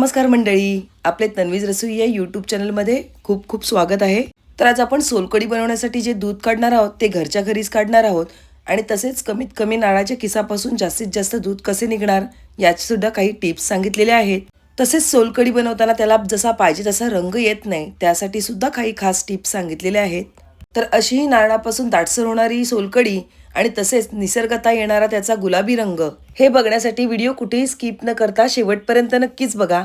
नमस्कार मंडळी, आपले तन्वीज रसोई या यूट्यूब चॅनलमध्ये खूप खूप स्वागत आहे. तर आज आपण सोलकढी बनवण्यासाठी जे दूध काढणार आहोत ते घरच्या घरीच काढणार आहोत आणि तसेच कमीत कमी नारळाच्या किसापासून जास्तीत जास्त दूध कसे निघणार याचे सुद्धा काही टिप्स सांगितलेले आहेत. तसेच सोलकढी बनवताना त्याला जसा पाहिजे तसा रंग येत नाही त्यासाठी सुद्धा काही खास टिप्स सांगितलेले आहेत. तर अशी ही नारळापासून दाटसर होणारी सोलकढी आणि तसेच निसर्गता येणारा त्याचा गुलाबी रंग हे बघण्यासाठी व्हिडिओ कुठेही स्किप न करता शेवटपर्यंत नक्कीच बघा.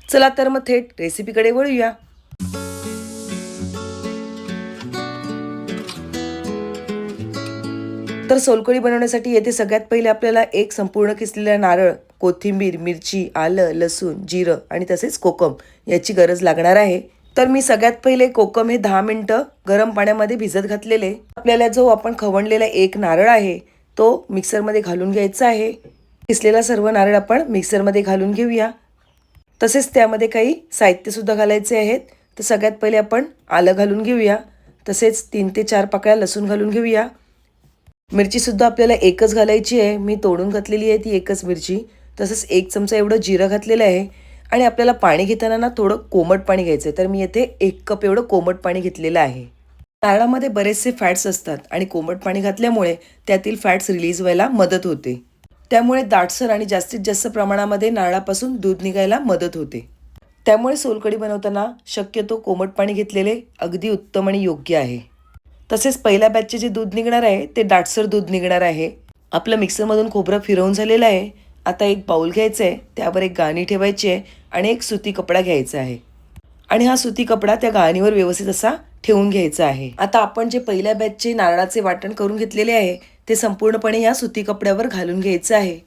चला तर मग थेट रेसिपीकडे वळूया. तर सोलकढी बनवण्यासाठी येथे सगळ्यात पहिले आपल्याला एक संपूर्ण किसलेला नारळ, कोथिंबीर, मिरची, आलं, लसूण, जिरं आणि तसेच कोकम याची गरज लागणार आहे. तर मी सगळ्यात पहिले कोकम हे 10 मिनिटं गरम पाण्यामध्ये भिजत घातलेले. आपल्याला जो आपण खवणलेला एक नारळ आहे तो मिक्सरमध्ये घालून घ्यायचा आहे. किसलेला सर्व नारळ आपण मिक्सरमध्ये घालून घेऊया. तसेच त्यामध्ये काही साहित्य सुद्धा घालायचे आहेत. तर सगळ्यात पहिले आपण आलं घालून घेऊया. तसेच 3 ते 4 पाकळ्या लसूण घालून घेऊया. मिरची सुद्धा आपल्याला एकच घालायची आहे. मी तोडून घातलेली आहे ती एकच मिरची. तसंच 1 चमचा एवढं जिरं घातलेलं आहे आणि आपल्याला पाणी घेताना ना थोडं कोमट पाणी घ्यायचं आहे. तर मी येथे 1 कप एवढं कोमट पाणी घेतलेलं आहे. नारळामध्ये बरेचसे फॅट्स असतात आणि कोमट पाणी घातल्यामुळे त्यातील फॅट्स रिलीज व्हायला मदत होते. त्यामुळे दाटसर आणि जास्तीत जास्त प्रमाणामध्ये नारळापासून दूध निघायला मदत होते. त्यामुळे सोलकढी बनवताना शक्यतो कोमट पाणी घेतलेले अगदी उत्तम आणि योग्य आहे. तसेच पहिल्या बॅचचे जे दूध निघणार आहे ते दाटसर दूध निघणार आहे. आपलं मिक्सरमधून खोबरं फिरवून झालेलं आहे. आता एक बाउल घ्यायचं आहे, त्यावर एक गाळणी ठेवायची आहे आणि एक सुती कपडा घ्यायचा आहे आणि हा सुती कपडा त्या गाळणीवर व्यवस्थित असा ठेवून घ्यायचा आहे. आता आपण जे पहिल्या बॅचचे नारळाचे वाटण करून घेतलेले आहे ते संपूर्णपणे या सुती कपड्यावर घालून घ्यायचं आहे.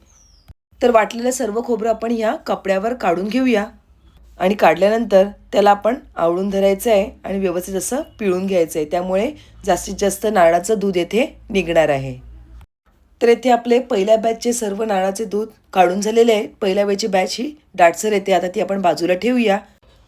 तर वाटलेलं सर्व खोबरं आपण या कपड्यावर काढून घेऊया आणि काढल्यानंतर त्याला आपण आवळून धरायचं आहे आणि व्यवस्थित असं पिळून घ्यायचं आहे. त्यामुळे जास्तीत जास्त नारळाचं दूध येथे निघणार आहे. तर येथे आपले पहिल्या बॅचचे सर्व नारळाचे दूध काढून झालेले आहे. पहिल्या बॅचची बॅच ही दाटसर येते. आता ती आपण बाजूला ठेवूया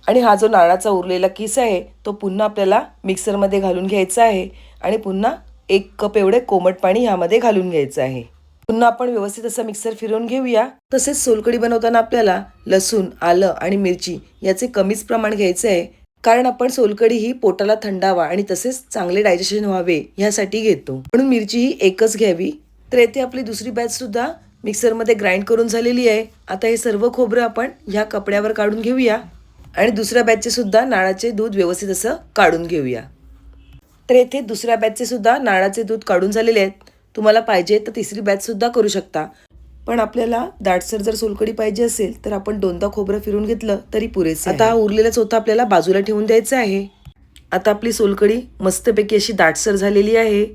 आणि हा जो नारळाचा उरलेला किस आहे तो पुन्हा आपल्याला मिक्सरमध्ये घालून घ्यायचा आहे आणि पुन्हा 1 कप एवढे कोमट पाणी ह्यामध्ये घालून घ्यायचं आहे. पुन्हा आपण व्यवस्थित असं मिक्सर फिरवून घेऊया. तसेच सोलकढी बनवताना आपल्याला लसूण, आलं आणि मिरची याचे कमीच प्रमाण घ्यायचे आहे, कारण आपण सोलकढी ही पोटाला थंडावा आणि तसेच चांगले डायजेशन व्हावे यासाठी घेतो, म्हणून मिरची ही एकच घ्यावी. तर येथे आपली दुसरी बॅच सुद्धा मिक्सरमध्ये ग्राइंड करून झालेली आहे. आता हे सर्व खोबरं आपण ह्या कपड्यावर काढून घेऊया आणि दुसऱ्या बॅचचे सुद्धा नारळाचे दूध व्यवस्थित असं काढून घेऊया. तर येथे दुसऱ्या बॅचचे सुद्धा नारळाचे दूध काढून झालेले आहेत. तुम्हाला पाहिजे तर तिसरी बॅच सुद्धा करू शकता, पण आपल्याला दाटसर जर सोलकढी पाहिजे असेल तर आपण 2दा खोबरं फिरून घेतलं तरी पुरेसे. आता हा उरलेला चोथा आपल्याला बाजूला ठेवून द्यायचा आहे. आता आपली सोलकढी मस्तपैकी अशी दाटसर झालेली आहे.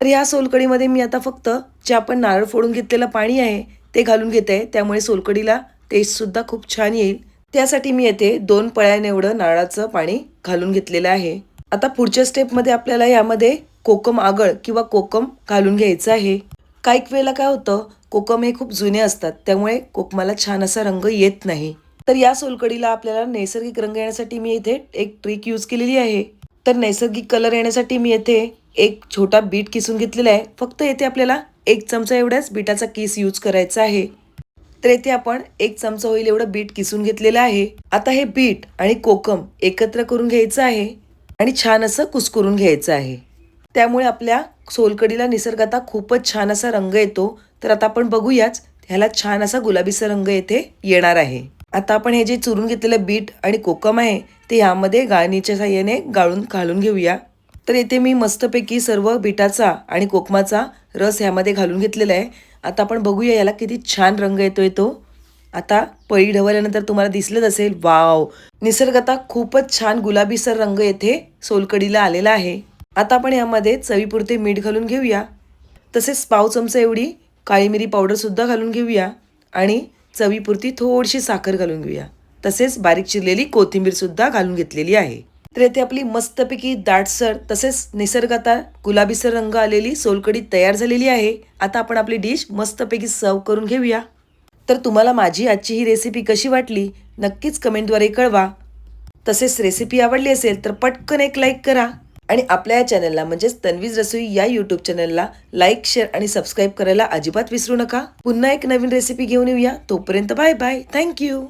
तर या सोलकढीमध्ये मी आता फक्त जे आपण नारळ फोडून घेतलेलं पाणी आहे ते घालून घेते आहे. त्यामुळे सोलकढीला टेस्ट सुद्धा खूप छान येईल. त्यासाठी मी येथे 2 पळ्याने एवढं नारळाचं पाणी घालून घेतलेलं आहे. आता पुढच्या स्टेपमध्ये आपल्याला यामध्ये कोकम आगळ किंवा कोकम घालून घ्यायचं आहे. काही वेळेला काय होतं, कोकम हे खूप जुने असतात त्यामुळे कोकमाला छान असा रंग येत नाही. तर या सोलकढीला आपल्याला नैसर्गिक रंग येण्यासाठी मी इथे एक ट्रिक यूज केलेली आहे. तर नैसर्गिक कलर येण्यासाठी मी येथे एक छोटा बीट किसून घेतलेला आहे. फक्त येथे आपल्याला 1 चमचा एवढाच बीटाचा किस यूज करायचा आहे. तर येथे आपण 1 चमचा होईल एवढं बीट किसून घेतलेलं आहे. आता हे बीट आणि कोकम एकत्र करून घ्यायचं आहे आणि छान असं कुस्करून घ्यायचं आहे. त्यामुळे आपल्या सोलकढीला निसर्गतः खूपच छान असा रंग येतो. तर आता आपण बघूयाच, ह्याला छान असा गुलाबीचा रंग येथे येणार आहे. आता आपण हे जे चुरून घेतलेलं बीट आणि कोकम आहे ते यामध्ये गाळणीच्या साहाय्याने गाळून घालून घेऊया. तर येथे मी मस्तपैकी सर्व बीटाचा आणि कोकमाचा रस ह्यामध्ये घालून घेतलेला आहे. आता आपण बघूया याला किती छान रंग येतोय तो. आता पळी ढवळल्यानंतर तुम्हाला दिसलंच असेल, वाव, निसर्गतः खूपच छान गुलाबीसर रंग येथे सोलकढीला आलेला आहे. आता आपण यामध्ये चवीपुरते मीठ घालून घेऊया. तसेच पाव चमचा एवढी काळी मिरी पावडर सुद्धा घालून घेऊया आणि चवीपुरती थोडीशी साखर घालून घेऊया. तसेच बारीक चिरलेली कोथिंबीर सुद्धा घालून घेतलेली आहे. तर येथे आपली मस्तपैकी दाटसर तसेच निसर्गतः गुलाबीसर रंग आलेली सोलकढी तयार झालेली आहे. आता आपण आपली डिश मस्तपैकी सर्व करून घेऊया. तर तुम्हाला माझी आजची ही रेसिपी कशी वाटली नक्कीच कमेंटद्वारे कळवा. तसेच रेसिपी आवडली असेल तर पटकन एक लाईक करा आणि आपल्या या चॅनलला म्हणजेच तन्वीज रसोई या यूट्यूब चॅनलला लाईक, शेअर आणि सबस्क्राईब करायला अजिबात विसरू नका. पुन्हा एक नवीन रेसिपी घेऊन येऊया. तोपर्यंत बाय बाय. थँक्यू.